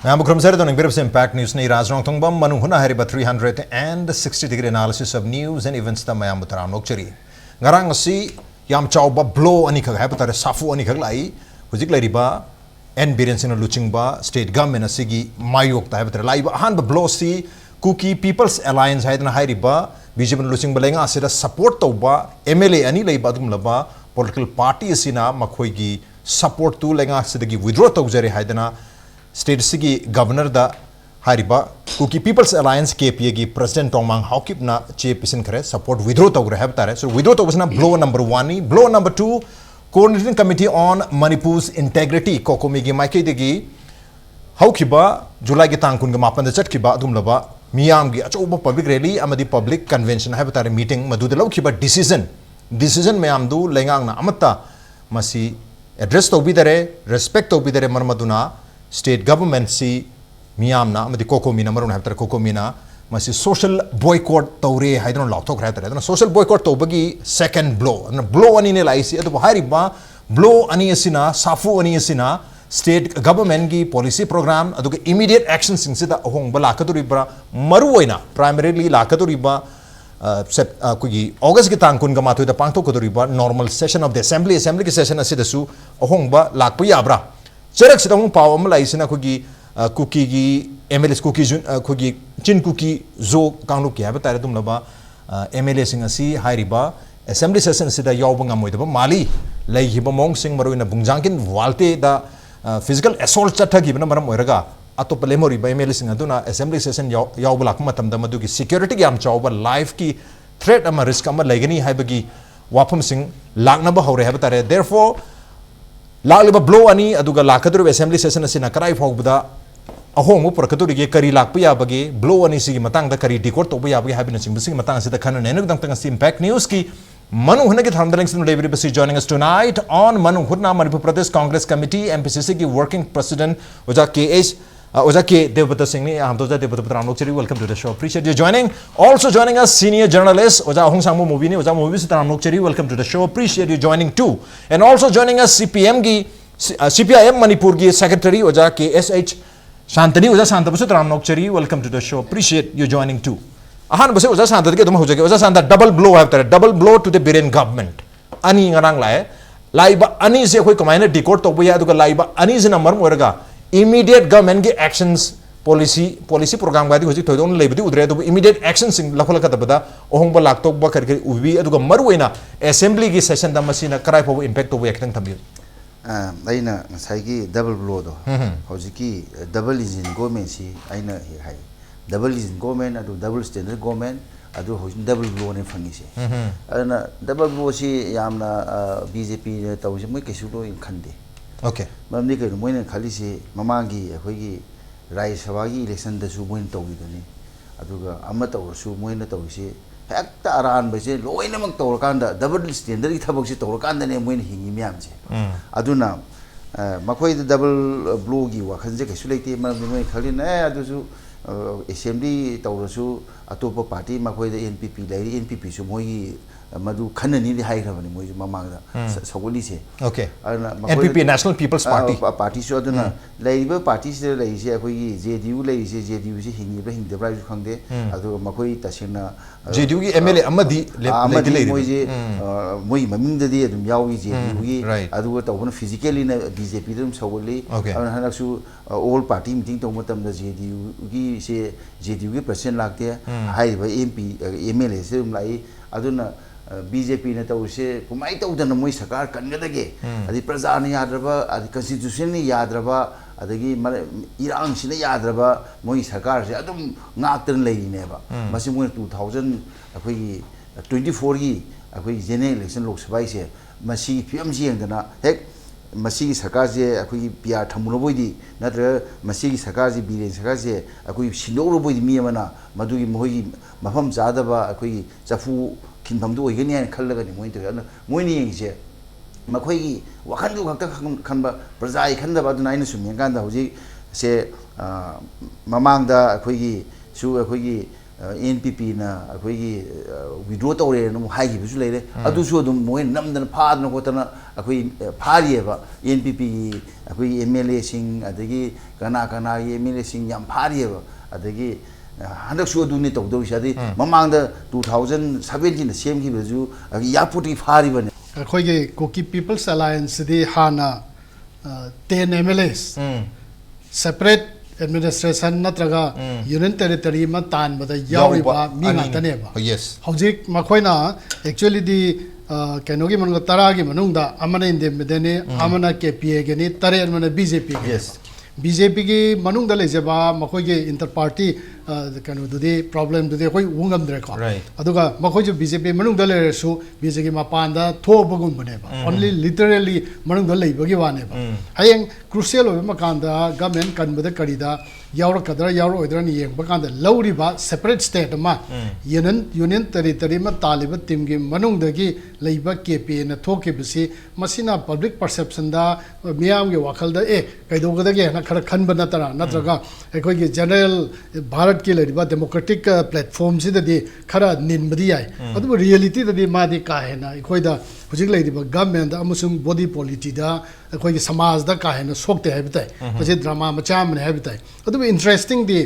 I'm a Krumser on Impact News ni NONGTHOMBAM MANUNG HUTNA hariba 360-degree analysis of news and events ta mayam butaram nokchari ngarang asi yam chawba blow ani khag haba tare safu ani khag lai hujik lariba and BIREN sina luchingba state government asigi mayok ta haba tare lai han ba blow si Kuki People's Alliance haidna hariba BJP luchingba lenga asida support tawba MLA ani leiba dum laba political party asina makhoigi support tu lenga sidagi withdraw tawjare haidna State Sigi Governor da Hariba Kuki People's Alliance KPA gi President Tongmang Haukip na che pisin kare support withdraw tawre have tare so withdraw to was na blow number 1 ni blow number 2 Coordinating Committee on Manipur's Integrity Kokomi gi Maike de gi Haukiba July gi tangkun ga mapan da chatkiba adum laba miyam gi achoba public rally amadi public convention have tare meeting madu de laukiba decision mayam du lengang na amata masi address to bidare respect to bidare marmaduna State government si miyamna amadi kokomi na maron habtar kokomi na masi social boycott tawre haidron loktok rata na social boycott tawbagi second blow na blow ani ne laisi adu hariba blow ani asina safu ani asina state government gi policy program adu immediate action singsida ahong bala kaduribra maruoina primarily la kaduriba kugi August ki tangkun ga matoi da pangto kaduriba normal session of the assembly ki session asida su ahong ba lakpu yabra Cherak sitang power malai sina kugi cookie gi MLS cookie kugi chin cookie zo kanglu ki haba tare tum laba MLA singa si hairiba assembly session sida yawba ngamoi da mali lai hiba mong sing maru ina bungjangkin walte da physical assault chatha gi bana maram oiraga ato palemori ba MLA singa duna assembly session yawba lakma matam da madu gi security gi am chawba life ki threat ama risk ama laigani haiba gi wapam sing lakna ba hore haba tare therefore Lagliba blow ani aduga lakaduru assembly session asina karai fogbuda ahong purakaduri ge kari lakpya bage blow ani sigi matang da kari decode to ya bage habina sing sing matang asida khana nenu dang tang impact news ki Manung HUTNA ki thamdaling sin delivery basi joining us tonight on Manung HUTNA Manipur Pradesh Congress Committee MPCC ki working president Oja DEVABRATA Singh ni hum toja DEVABRATA ramlokchari welcome to the show appreciate you joining also joining us senior journalist Oja MOBI ni Oja MOBI ramlokchari welcome to the show appreciate you joining too and also joining us CPIM Manipur ki secretary Oja SHANTA ni Oja SHANTA basu ramlokchari welcome to the show appreciate you joining too ahan base Oja SHANTA ke dum ho jage Oja SHANTA double blow to the BIREN government ani ngarang laiba ani se khoi kamaina decode to ya aduga laiba ani se number moraga immediate government ki actions policy program gadi hoji thoidon lebdi udre do immediate actions sing lakhola ka tabada ohongba laktok ba kar ubi aduga maruina assembly ki session da masina karai pho impact to yakang thambi aina sai ki double blow do hoji ki double engine government si aina hai double engine government adu double standard government adu hoji double blow ne phangi se ana double blow si yamna BJP ne tawji moi kesu lo in khande Okay. Mamni ke moine khali se mamangi akhoi rai sabagi election da su moine tawgi doni aduga amma tawr su moine tawsi hekta aran ba se loina mak tawr kanda double standard ki thabak se tawr kanda ne moine hingi myam je aduna makhoi da double blow gi wa khanje ke su leite mamni moine khali na adu su assembly tawr su atopa party makhoi da NPP lai NPP su moi madu khanani hai khabani moi mamang da sagoli se okay NPP National People's Party party so aduna laiba party se lai se akoi JDU lai se JDU se hingi ba hingde bra ju khangde adu makoi tasina JDU gi MLA amadi lai moi je moi maming da di adum yawi JDU gi adu ta one physically na BJP dum sagoli hanak su all party meeting to matam da JDU gi se JDU gi president lakte hai ba MP MLA se lai aduna BJP ne tawse kumai tawdana moi sarkar kangadage adi praja ne yadraba adi constitution ne yadraba adagi irang sine yadraba moi sarkar se adum ngaktan leine ba masi moi 2000 akoi 24 gi akoi general election lok sabha se masi pm jengdana hek masi sarkar je akoi PR thamuno boidi natra masi sarkar je BIREN sarkar je akoi sinoro boidi mi amana madugi moi mafam jadaba akoi chafu kinpamdu oigani an khallaga ni mointe moini yengse makhoi wakhandu khakta khanba prajai khandaba aduna aina sumyang kanda hoji se mamangda akhoi gi su akhoi gi NPP na akoi withdraw tore no hai gi bisu leire adu su dum moi namdan pha na ko tana akoi phari ba NPP akoi MLA sing adagi kana MLA sing yam phari ba adagi handak su du ni tok do shadi mamang da 2017 na sem gi bisu yaputi phari ba akoi ge Koki People's Alliance di hana 10 MLAs separate administration natraga union territory ma tan bada yauriba mi ngatane ba yes hojik makoina actually di kenogi manung tara gi manung da amana inde medene amana KPA ge ni tare amana BJP ge yes BJP gi manung da lejeba makoi ge inter party kanu dudi problem dudi koi ungam dre ko aduga makoi ju BJP manung da le su BJP ma panda tho bagum bane ba only literally manung da lei bagi wane ba hayeng crucial obe makanda government kan bada karida yaur kadra yaur oidra ni yeng bakanda lauri ba separate state ma union territory ma taliba team gi manung da gi leiba KPA na thoke bisi masina public perception da miyam ge wakhal da kaido ga da ge na khara khan bana tara natraga ekoi ge general bharat ki leriba democratic platform si da di khara nin badi ai adu reality da di ma di ka he na ekoi da hujik leriba government da amusung body polity da ekoi ge samaj da ka he na sokte hai bitai paje drama macha man hai bitai adu interesting di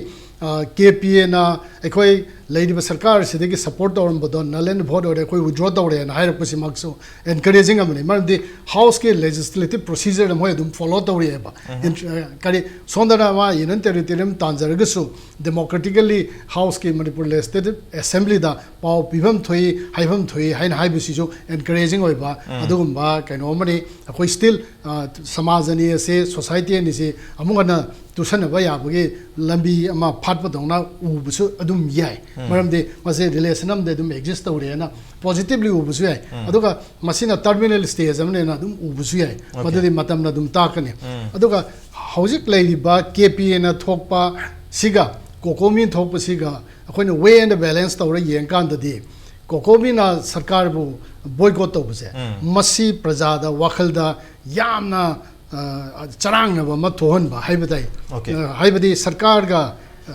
KPA na ekoi ladiba sarkar sidegi support down bodon nalen vote or ekoi withdraw dawre na higher pusi makso encouraging amne mar di house ke legislative procedure mo dum follow dawre ba kari sondana ma union territorium tanjar gasu democratically house ke Manipur legislative assembly da pau pibam thoi haibam thoi hain haibusi jo encouraging oi ba adugum ba kaino mani ekoi still samajani se society ni se amungana tusan ba ya bagi lambi ama phat pa dongna ubusu adum yai maram de mase relation am de dum exist tawre na positively ubusu yai aduga masina terminal stage amne na dum ubusu yai madadi matam na dum ta kane aduga hojik lai ba KPA na thokpa siga kokomi thokpa siga akoina weigh and balance tawre yeng kan de kokomi na sarkar bu boycott tawse masi praja da wakhal da yamna charang na ba thohon ba haibadai haibadi sarkar ga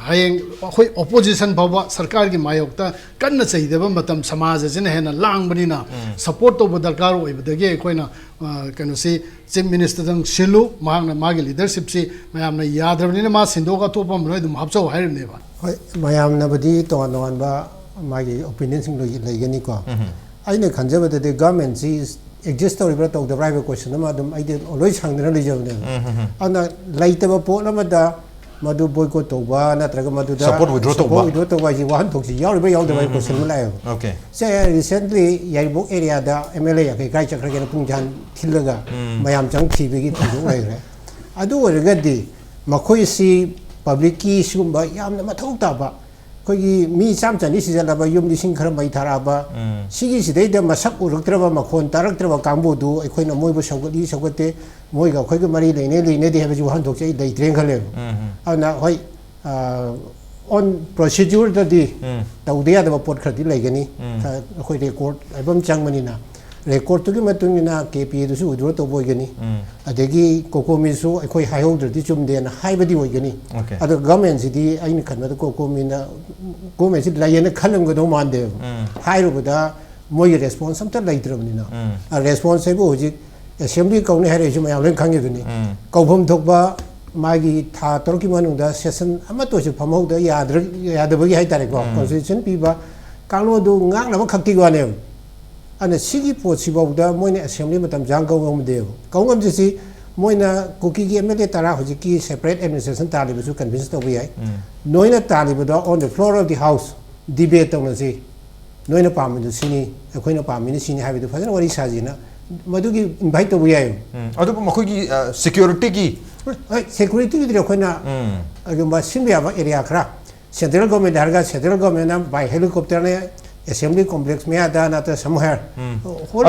hayeng khoi opposition bawa sarkar gi mayokta kanna chaideba matam samaj jin hena langbani na support to darkar oi badage khoina kanu si chief minister dang silu mahang magi leadership si mayam na yadravni na ma sindoga topa mroi dum hapchau hairne ba hoi mayam na badi to non ba magi opinion sing legani ko aina khanjaba de government is exist to the private question madam I did always hang the religion ana laitaba po namada madu boycott to ba natraga madu support withdraw to ba ji wan to ji yaw ba yaw the question la okay say recently yaibok area da MLA ke kai chakra ke pungjan thilaga mayam chang thibegi thu lai re adu orgadi makhoi si public ki sumba yamna mathau ta ba kogi mi samchani sijalaba yumdi singkhara mai tharaba sigi sideida masak uruktraba makhon taraktraba kambudu ekhoina moibu sawgadi sawgate moiga khoiga mari leine de habeju han thokse dai treng khale ana hoi on procedure da di tawdeya da pot khati laigani khoi record album changmani na record to gi matungina KPA du su withdraw to boigani adegi kokomi su ekhoi high holder di chumde na haibadi boigani ado government sidi aini khanna kokomi na government sidi layena khalam go do mande hairubuda moi response samta laitrabni na a response ebo hoji assembly kauni hare ju mayam len khangi duni kaubham thokba magi tha torki manungda session amato ju phamauda yadabagi haitare ko constitution piba kanglo du ngak na khakti gwane ana sigi possible moina assembly matam jang gawam de gawam jisi moina cookie gi MLA tara hojiki separate administration tali bu convince to bi ai noina tali bu on the floor of the house debate on si noina pam du sini akoina pam ni sini habi du fadana wari sajina madu gi invite to bi ai adu makoi gi security gi security gi akoina agamba simya ba area khra central government harga central government by helicopter ne assembly complex में आता ना तो somewhere